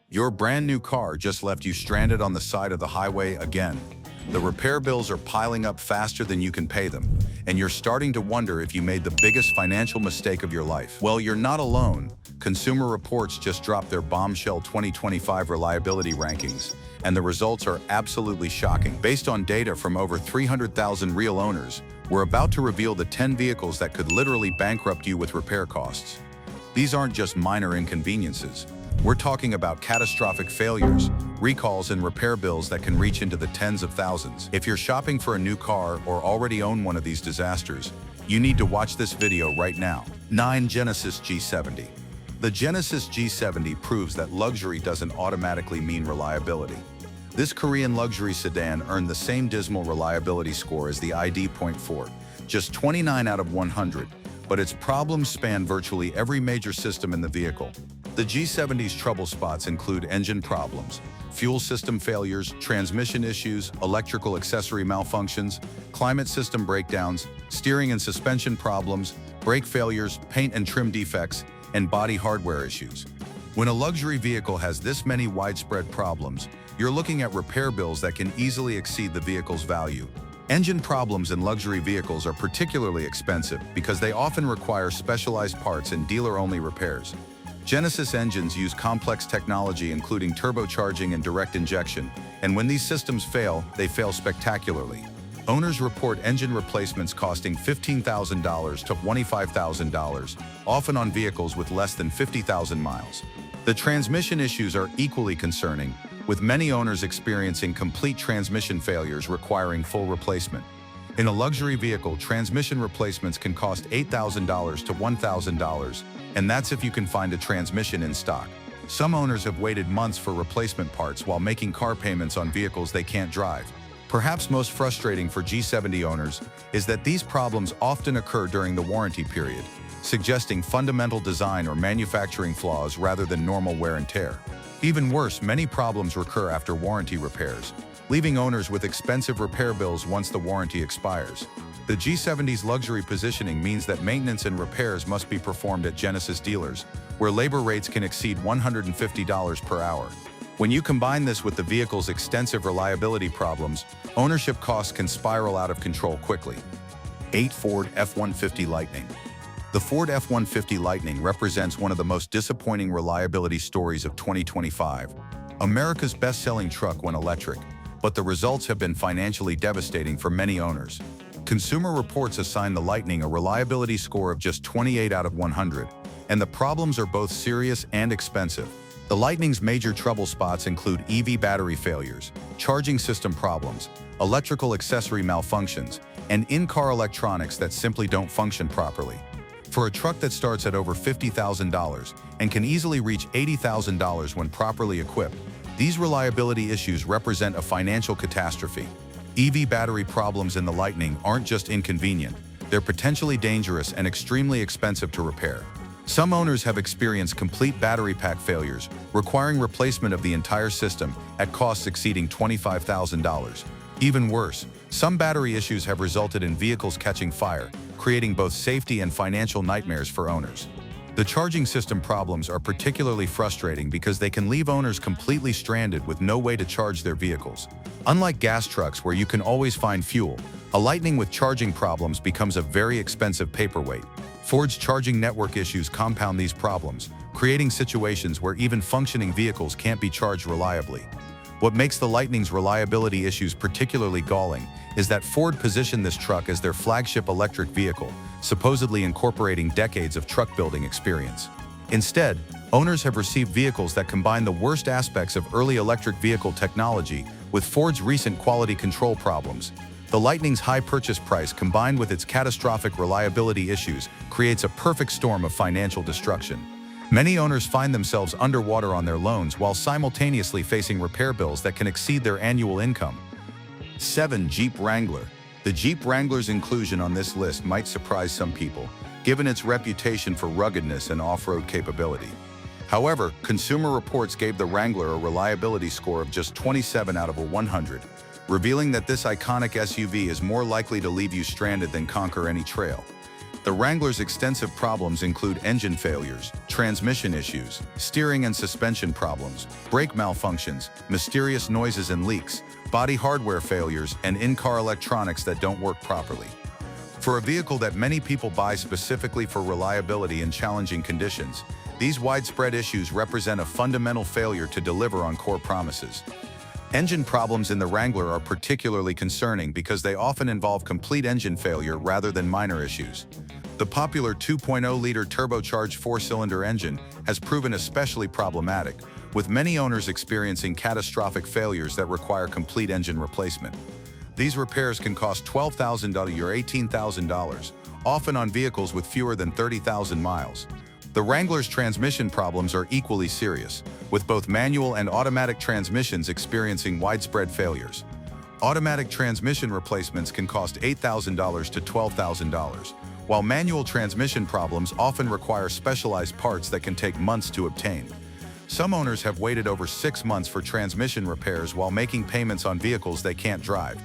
Your brand new car just left you stranded on the side of the highway again. The repair bills are piling up faster than you can pay them, and you're starting to wonder if you made the biggest financial mistake of your life. Well, you're not alone. Consumer Reports just dropped their bombshell 2025 reliability rankings, and the results are absolutely shocking. Based on data from over 300,000 real owners, we're about to reveal the 10 vehicles that could literally bankrupt you with repair costs. These aren't just minor inconveniences. We're talking about catastrophic failures, recalls, and repair bills that can reach into the tens of thousands. If you're shopping for a new car or already own one of these disasters, you need to watch this video right now. 9. Genesis G70. The Genesis G70 proves that luxury doesn't automatically mean reliability. This Korean luxury sedan earned the same dismal reliability score as the ID.4, just 29 out of 100, but its problems span virtually every major system in the vehicle. The G70's trouble spots include engine problems, fuel system failures, transmission issues, electrical accessory malfunctions, climate system breakdowns, steering and suspension problems, brake failures, paint and trim defects, and body hardware issues. When a luxury vehicle has this many widespread problems, you're looking at repair bills that can easily exceed the vehicle's value. Engine problems in luxury vehicles are particularly expensive because they often require specialized parts and dealer-only repairs. Genesis engines use complex technology including turbocharging and direct injection, and when these systems fail, they fail spectacularly. Owners report engine replacements costing $15,000 to $25,000, often on vehicles with less than 50,000 miles. The transmission issues are equally concerning, with many owners experiencing complete transmission failures requiring full replacement. In a luxury vehicle, transmission replacements can cost $8,000 to $1,000, and that's if you can find a transmission in stock. Some owners have waited months for replacement parts while making car payments on vehicles they can't drive. Perhaps most frustrating for G70 owners is that these problems often occur during the warranty period, suggesting fundamental design or manufacturing flaws rather than normal wear and tear. Even worse, many problems recur after warranty repairs, leaving owners with expensive repair bills once the warranty expires. The G70's luxury positioning means that maintenance and repairs must be performed at Genesis dealers, where labor rates can exceed $150 per hour. When you combine this with the vehicle's extensive reliability problems, ownership costs can spiral out of control quickly. 8. Ford F-150 Lightning. The Ford F-150 Lightning represents one of the most disappointing reliability stories of 2025. America's best-selling truck went electric, but the results have been financially devastating for many owners. Consumer Reports assign the Lightning a reliability score of just 28 out of 100, and the problems are both serious and expensive. The Lightning's major trouble spots include EV battery failures, charging system problems, electrical accessory malfunctions, and in-car electronics that simply don't function properly. For a truck that starts at over $50,000 and can easily reach $80,000 when properly equipped, these reliability issues represent a financial catastrophe. EV battery problems in the Lightning aren't just inconvenient, they're potentially dangerous and extremely expensive to repair. Some owners have experienced complete battery pack failures, requiring replacement of the entire system at costs exceeding $25,000. Even worse, some battery issues have resulted in vehicles catching fire, creating both safety and financial nightmares for owners. The charging system problems are particularly frustrating because they can leave owners completely stranded with no way to charge their vehicles. Unlike gas trucks where you can always find fuel, a Lightning with charging problems becomes a very expensive paperweight. Ford's charging network issues compound these problems, creating situations where even functioning vehicles can't be charged reliably. What makes the Lightning's reliability issues particularly galling is that Ford positioned this truck as their flagship electric vehicle, supposedly incorporating decades of truck building experience. Instead, owners have received vehicles that combine the worst aspects of early electric vehicle technology with Ford's recent quality control problems. The Lightning's high purchase price combined with its catastrophic reliability issues creates a perfect storm of financial destruction. Many owners find themselves underwater on their loans while simultaneously facing repair bills that can exceed their annual income. 7. Jeep Wrangler. The Jeep Wrangler's inclusion on this list might surprise some people, given its reputation for ruggedness and off-road capability. However, Consumer Reports gave the Wrangler a reliability score of just 27 out of 100, revealing that this iconic SUV is more likely to leave you stranded than conquer any trail. The Wrangler's extensive problems include engine failures, transmission issues, steering and suspension problems, brake malfunctions, mysterious noises and leaks, body hardware failures, and in-car electronics that don't work properly. For a vehicle that many people buy specifically for reliability in challenging conditions, these widespread issues represent a fundamental failure to deliver on core promises. Engine problems in the Wrangler are particularly concerning because they often involve complete engine failure rather than minor issues. The popular 2.0-liter turbocharged four-cylinder engine has proven especially problematic, with many owners experiencing catastrophic failures that require complete engine replacement. These repairs can cost $12,000 or $18,000, often on vehicles with fewer than 30,000 miles. The Wrangler's transmission problems are equally serious, with both manual and automatic transmissions experiencing widespread failures. Automatic transmission replacements can cost $8,000 to $12,000, while manual transmission problems often require specialized parts that can take months to obtain. Some owners have waited over 6 months for transmission repairs while making payments on vehicles they can't drive.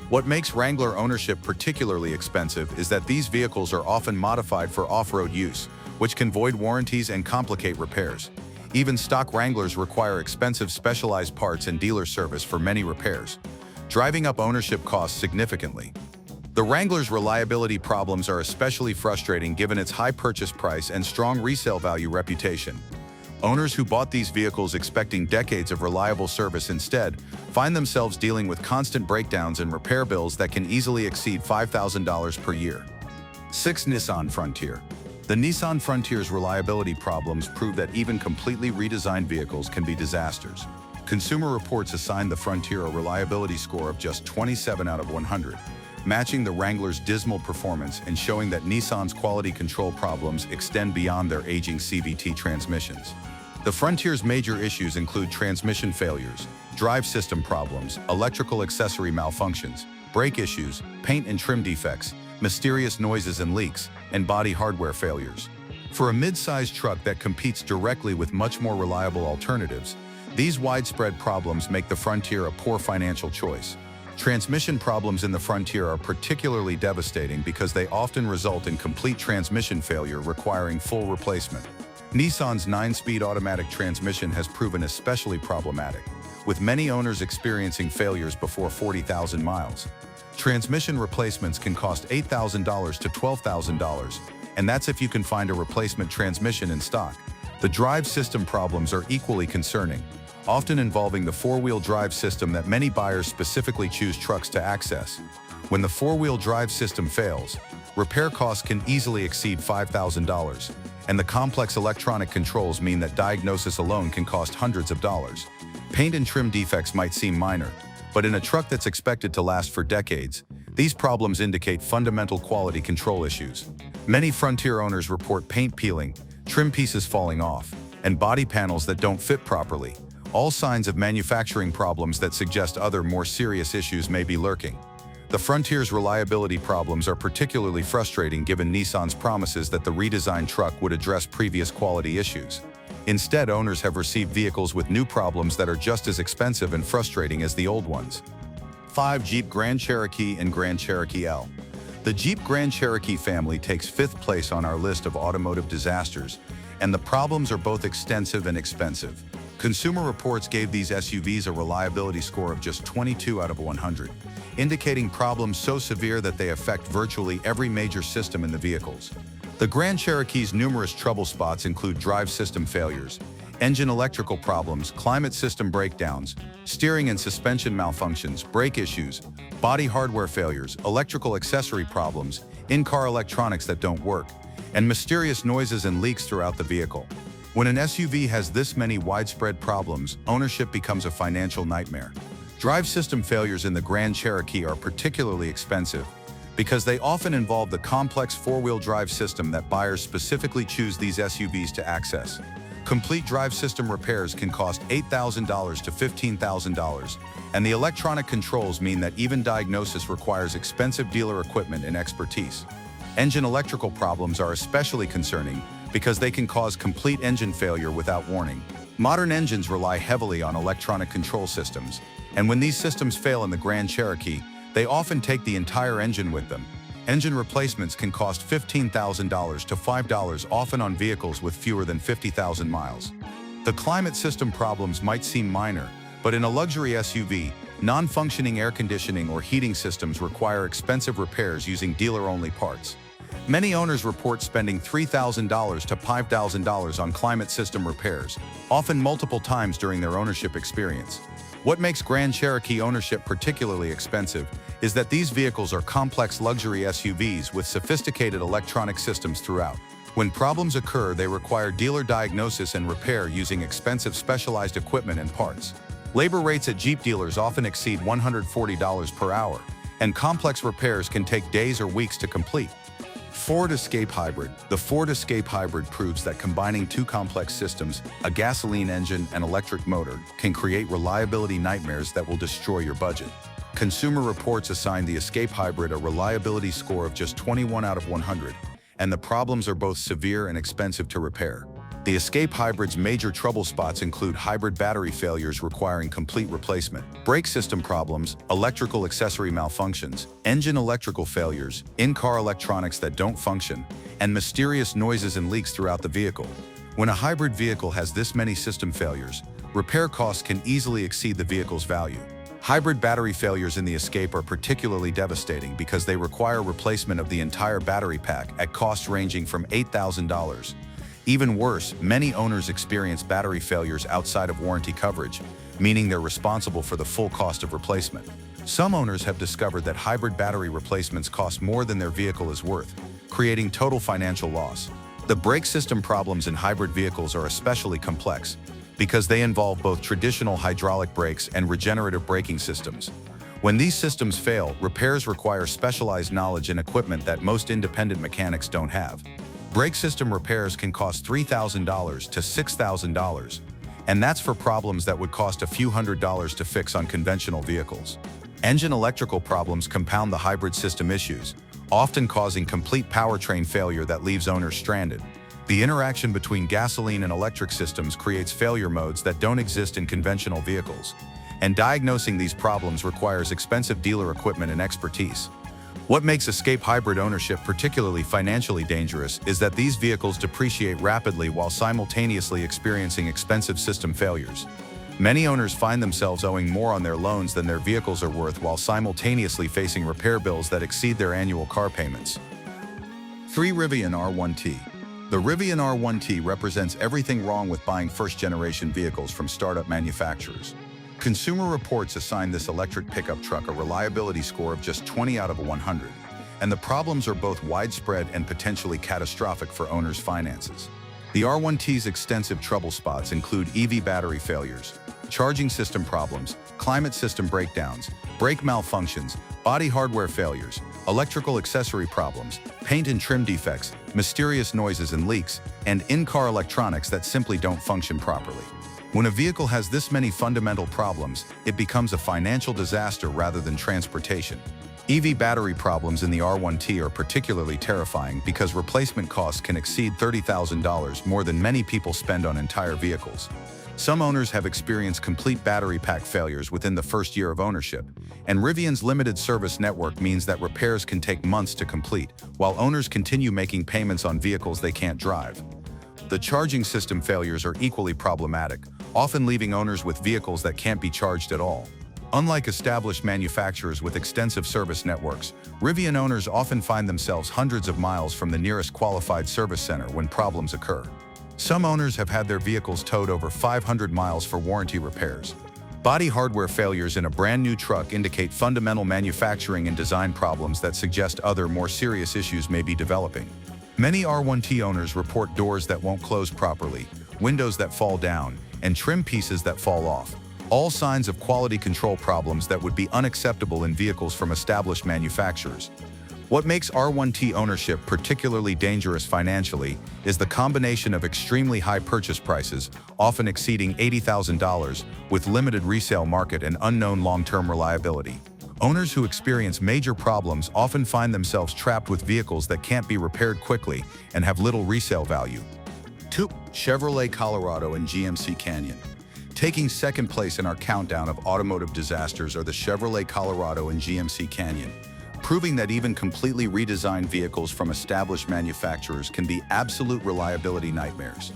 What makes Wrangler ownership particularly expensive is that these vehicles are often modified for off-road use, which can void warranties and complicate repairs. Even stock Wranglers require expensive specialized parts and dealer service for many repairs, driving up ownership costs significantly. The Wrangler's reliability problems are especially frustrating given its high purchase price and strong resale value reputation. Owners who bought these vehicles expecting decades of reliable service instead find themselves dealing with constant breakdowns and repair bills that can easily exceed $5,000 per year. 6. Nissan Frontier. The Nissan Frontier's reliability problems prove that even completely redesigned vehicles can be disasters. Consumer Reports assigned the Frontier a reliability score of just 27 out of 100, matching the Wrangler's dismal performance and showing that Nissan's quality control problems extend beyond their aging CVT transmissions. The Frontier's major issues include transmission failures, drive system problems, electrical accessory malfunctions, brake issues, paint and trim defects, mysterious noises and leaks, and body hardware failures. For a mid-sized truck that competes directly with much more reliable alternatives, these widespread problems make the Frontier a poor financial choice. Transmission problems in the Frontier are particularly devastating because they often result in complete transmission failure requiring full replacement. Nissan's 9-speed automatic transmission has proven especially problematic, with many owners experiencing failures before 40,000 miles. Transmission replacements can cost $8,000 to $12,000, and that's if you can find a replacement transmission in stock. The drive system problems are equally concerning, often involving the four-wheel drive system that many buyers specifically choose trucks to access. When the four-wheel drive system fails, repair costs can easily exceed $5,000, and the complex electronic controls mean that diagnosis alone can cost hundreds of dollars. Paint and trim defects might seem minor, but in a truck that's expected to last for decades, these problems indicate fundamental quality control issues. Many Frontier owners report paint peeling, trim pieces falling off, and body panels that don't fit properly, all signs of manufacturing problems that suggest other more serious issues may be lurking. The Frontier's reliability problems are particularly frustrating given Nissan's promises that the redesigned truck would address previous quality issues. Instead, owners have received vehicles with new problems that are just as expensive and frustrating as the old ones. 5. Jeep Grand Cherokee and Grand Cherokee L. The Jeep Grand Cherokee family takes 5th place on our list of automotive disasters, and the problems are both extensive and expensive. Consumer Reports gave these SUVs a reliability score of just 22 out of 100, indicating problems so severe that they affect virtually every major system in the vehicles. The Grand Cherokee's numerous trouble spots include drive system failures, engine electrical problems, climate system breakdowns, steering and suspension malfunctions, brake issues, body hardware failures, electrical accessory problems, in-car electronics that don't work, and mysterious noises and leaks throughout the vehicle. When an SUV has this many widespread problems, ownership becomes a financial nightmare. Drive system failures in the Grand Cherokee are particularly expensive because they often involve the complex four-wheel drive system that buyers specifically choose these SUVs to access. Complete drive system repairs can cost $8,000 to $15,000, and the electronic controls mean that even diagnosis requires expensive dealer equipment and expertise. Engine electrical problems are especially concerning because they can cause complete engine failure without warning. Modern engines rely heavily on electronic control systems, and when these systems fail in the Grand Cherokee, they often take the entire engine with them. Engine replacements can cost $15,000 to $5, often on vehicles with fewer than 50,000 miles. The climate system problems might seem minor, but in a luxury SUV, non-functioning air conditioning or heating systems require expensive repairs using dealer-only parts. Many owners report spending $3,000 to $5,000 on climate system repairs, often multiple times during their ownership experience. What makes Grand Cherokee ownership particularly expensive is that these vehicles are complex luxury SUVs with sophisticated electronic systems throughout. When problems occur, they require dealer diagnosis and repair using expensive specialized equipment and parts. Labor rates at Jeep dealers often exceed $140 per hour, and complex repairs can take days or weeks to complete. Ford Escape Hybrid. The Ford Escape Hybrid proves that combining two complex systems, a gasoline engine and electric motor, can create reliability nightmares that will destroy your budget. Consumer Reports assigned the Escape Hybrid a reliability score of just 21 out of 100, and the problems are both severe and expensive to repair. The Escape Hybrid's major trouble spots include hybrid battery failures requiring complete replacement, brake system problems, electrical accessory malfunctions, engine electrical failures, in-car electronics that don't function, and mysterious noises and leaks throughout the vehicle. When a hybrid vehicle has this many system failures, repair costs can easily exceed the vehicle's value. Hybrid battery failures in the Escape are particularly devastating because they require replacement of the entire battery pack at costs ranging from $8,000. Even worse, many owners experience battery failures outside of warranty coverage, meaning they're responsible for the full cost of replacement. Some owners have discovered that hybrid battery replacements cost more than their vehicle is worth, creating total financial loss. The brake system problems in hybrid vehicles are especially complex because they involve both traditional hydraulic brakes and regenerative braking systems. When these systems fail, repairs require specialized knowledge and equipment that most independent mechanics don't have. Brake system repairs can cost $3,000 to $6,000, and that's for problems that would cost a few $100s to fix on conventional vehicles. Engine electrical problems compound the hybrid system issues, often causing complete powertrain failure that leaves owners stranded. The interaction between gasoline and electric systems creates failure modes that don't exist in conventional vehicles, and diagnosing these problems requires expensive dealer equipment and expertise. What makes Escape Hybrid ownership particularly financially dangerous is that these vehicles depreciate rapidly while simultaneously experiencing expensive system failures. Many owners find themselves owing more on their loans than their vehicles are worth while simultaneously facing repair bills that exceed their annual car payments. 3. Rivian R1T. The Rivian R1T represents everything wrong with buying first-generation vehicles from startup manufacturers. Consumer Reports assigned this electric pickup truck a reliability score of just 20 out of 100, and the problems are both widespread and potentially catastrophic for owners' finances. The R1T's extensive trouble spots include EV battery failures, charging system problems, climate system breakdowns, brake malfunctions, body hardware failures, electrical accessory problems, paint and trim defects, mysterious noises and leaks, and in-car electronics that simply don't function properly. When a vehicle has this many fundamental problems, it becomes a financial disaster rather than transportation. EV battery problems in the R1T are particularly terrifying because replacement costs can exceed $30,000, more than many people spend on entire vehicles. Some owners have experienced complete battery pack failures within the first year of ownership, and Rivian's limited service network means that repairs can take months to complete, while owners continue making payments on vehicles they can't drive. The charging system failures are equally problematic, often leaving owners with vehicles that can't be charged at all. Unlike established manufacturers with extensive service networks, Rivian owners often find themselves hundreds of miles from the nearest qualified service center when problems occur. Some owners have had their vehicles towed over 500 miles for warranty repairs. Body hardware failures in a brand new truck indicate fundamental manufacturing and design problems that suggest other, more serious issues may be developing. Many R1T owners report doors that won't close properly, windows that fall down, and trim pieces that fall off, all signs of quality control problems that would be unacceptable in vehicles from established manufacturers. What makes R1T ownership particularly dangerous financially is the combination of extremely high purchase prices, often exceeding $80,000, with limited resale market and unknown long-term reliability. Owners who experience major problems often find themselves trapped with vehicles that can't be repaired quickly and have little resale value. 2. Chevrolet Colorado and GMC Canyon. Taking second place in our countdown of automotive disasters are the Chevrolet Colorado and GMC Canyon, proving that even completely redesigned vehicles from established manufacturers can be absolute reliability nightmares.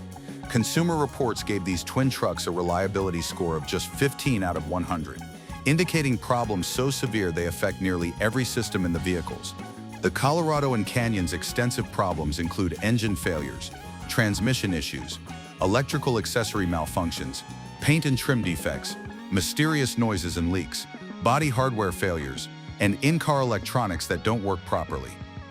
Consumer Reports gave these twin trucks a reliability score of just 15 out of 100, indicating problems so severe they affect nearly every system in the vehicles. The Colorado and Canyon's extensive problems include engine failures, transmission issues, electrical accessory malfunctions, paint and trim defects, mysterious noises and leaks, body hardware failures, and in-car electronics that don't work properly.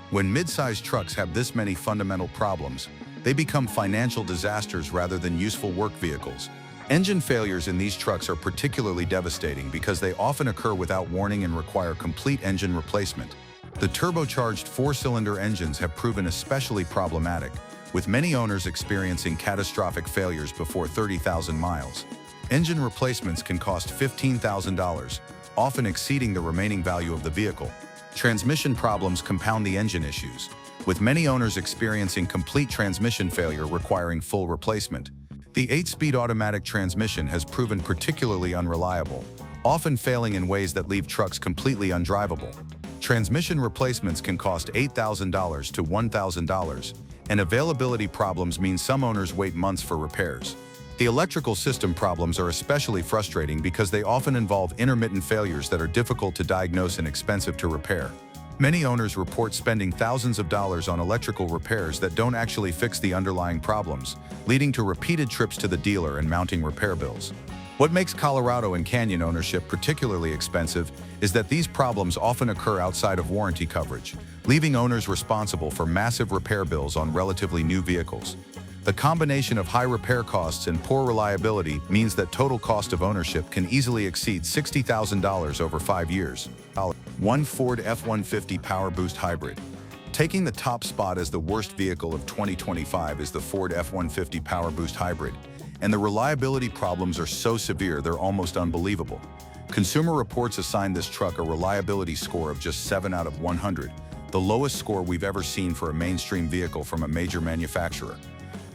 When mid-sized trucks have this many fundamental problems, they become financial disasters rather than useful work vehicles. Engine failures in these trucks are particularly devastating because they often occur without warning and require complete engine replacement. The turbocharged four-cylinder engines have proven especially problematic, with many owners experiencing catastrophic failures before 30,000 miles. Engine replacements can cost $15,000, often exceeding the remaining value of the vehicle. Transmission problems compound the engine issues, with many owners experiencing complete transmission failure requiring full replacement. The 8-speed automatic transmission has proven particularly unreliable, often failing in ways that leave trucks completely undrivable. Transmission replacements can cost $8,000 to $1,000, and availability problems mean some owners wait months for repairs. The electrical system problems are especially frustrating because they often involve intermittent failures that are difficult to diagnose and expensive to repair. Many owners report spending thousands of dollars on electrical repairs that don't actually fix the underlying problems, leading to repeated trips to the dealer and mounting repair bills. What makes Colorado and Canyon ownership particularly expensive is that these problems often occur outside of warranty coverage, leaving owners responsible for massive repair bills on relatively new vehicles. The combination of high repair costs and poor reliability means that total cost of ownership can easily exceed $60,000 over 5 years. One Ford F-150 Power Boost Hybrid. Taking the top spot as the worst vehicle of 2025 is the Ford F-150 Power Boost Hybrid, and the reliability problems are so severe they're almost unbelievable. Consumer Reports assigned this truck a reliability score of just 7 out of 100, the lowest score we've ever seen for a mainstream vehicle from a major manufacturer.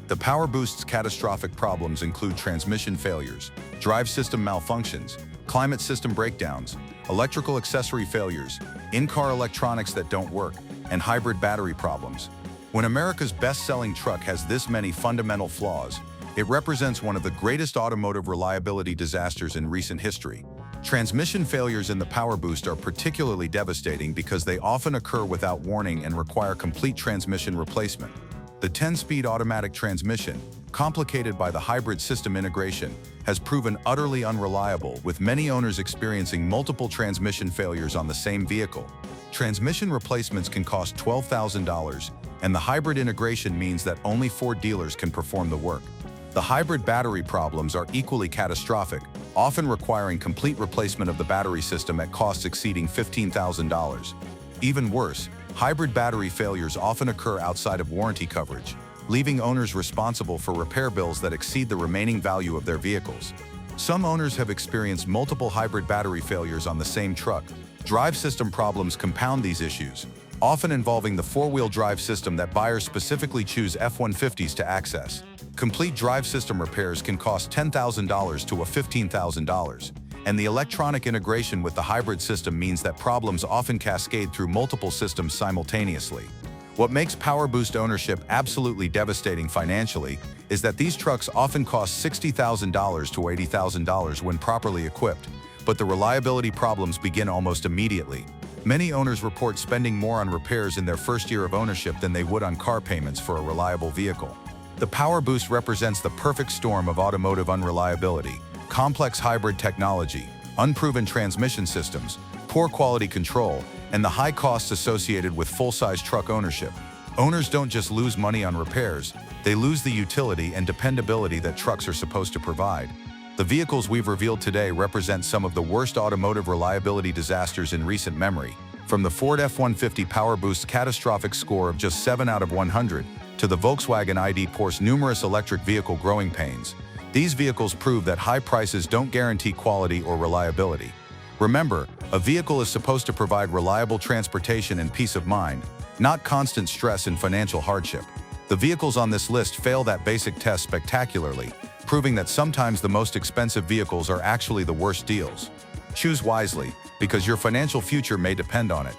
The Power Boost's catastrophic problems include transmission failures, drive system malfunctions, climate system breakdowns, electrical accessory failures, in-car electronics that don't work, and hybrid battery problems. When America's best-selling truck has this many fundamental flaws, it represents one of the greatest automotive reliability disasters in recent history. Transmission failures in the Power Boost are particularly devastating because they often occur without warning and require complete transmission replacement. The 10-speed automatic transmission, complicated by the hybrid system integration, has proven utterly unreliable, with many owners experiencing multiple transmission failures on the same vehicle. Transmission replacements can cost $12,000, and the hybrid integration means that only 4 dealers can perform the work. The hybrid battery problems are equally catastrophic, often requiring complete replacement of the battery system at costs exceeding $15,000. Even worse, hybrid battery failures often occur outside of warranty coverage, leaving owners responsible for repair bills that exceed the remaining value of their vehicles. Some owners have experienced multiple hybrid battery failures on the same truck. Drive system problems compound these issues, often involving the four-wheel drive system that buyers specifically choose F-150s to access. Complete drive system repairs can cost $10,000 to $15,000. And the electronic integration with the hybrid system means that problems often cascade through multiple systems simultaneously. What makes Power Boost ownership absolutely devastating financially is that these trucks often cost $60,000 to $80,000 when properly equipped, but the reliability problems begin almost immediately. Many owners report spending more on repairs in their first year of ownership than they would on car payments for a reliable vehicle. The Power Boost represents the perfect storm of automotive unreliability: complex hybrid technology, unproven transmission systems, poor quality control, and the high costs associated with full-size truck ownership. Owners don't just lose money on repairs, they lose the utility and dependability that trucks are supposed to provide. The vehicles we've revealed today represent some of the worst automotive reliability disasters in recent memory, from the Ford F-150 Power Boost's catastrophic score of just 7 out of 100 to the Volkswagen ID Porsche's numerous electric vehicle growing pains. These vehicles prove that high prices don't guarantee quality or reliability. Remember, a vehicle is supposed to provide reliable transportation and peace of mind, not constant stress and financial hardship. The vehicles on this list fail that basic test spectacularly, proving that sometimes the most expensive vehicles are actually the worst deals. Choose wisely, because your financial future may depend on it.